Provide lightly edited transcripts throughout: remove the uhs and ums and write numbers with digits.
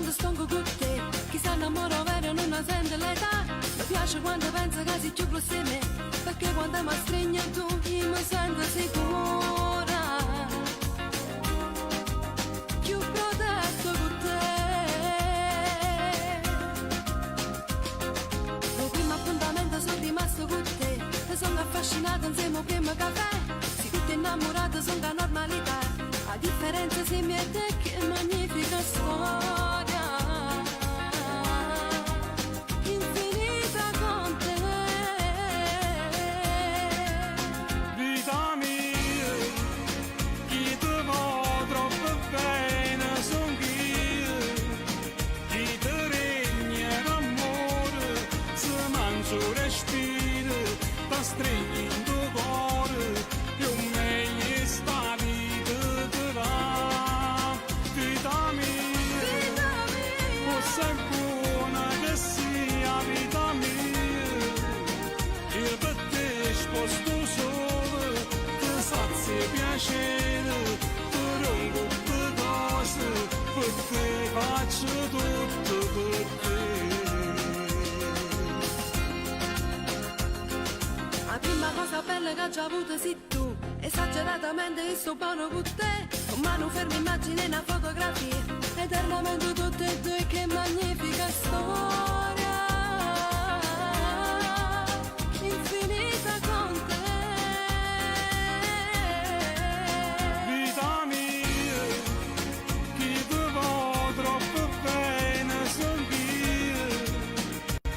quando sto con te, chi si innamora vero non ha sente l'età. Mi piace quando pensa che sei più close me, perché quando mi stringi tu io mi sento sicura, più protetto con te. Il primo appuntamento sono rimasto con te, mi sono affascinato insieme al primo caffè. Si tutti innamorati sono da normalità, a differenza se mi è te che magnifica storia, infinita con te. Vita mia, chi ti va troppo bene son io, chi ti regna d'amore, se mangia respiro, ti stringi in tuo cuore, più meglio sta vita ti va. Vita mia, forse è buona che sia vita mia, io per te sposto solo, ti sazio piacere, ti rompo per cose, per te faccio tutto per te. La prima cosa bella che ho già avuto sei tu, esageratamente io sto buono con te, con mano ferma immagine una fotografia, eternamente tutte e due, che magnifica storia, infinita con te. Vita mia, chi ti va troppo bene son io,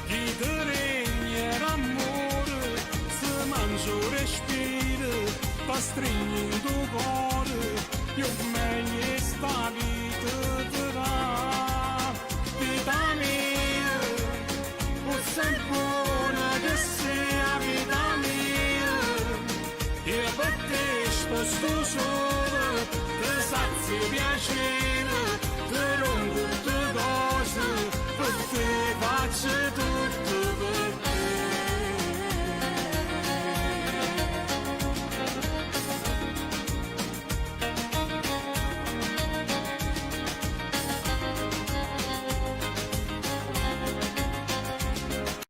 chi ti regna d'amore, se mangio respiro, ti stringi in tuo cuore, più meglio sta vita ti va. Vita mia, forse è buona che sia vita mia, io per te sposto solo, ti sazio piacere, ti rompo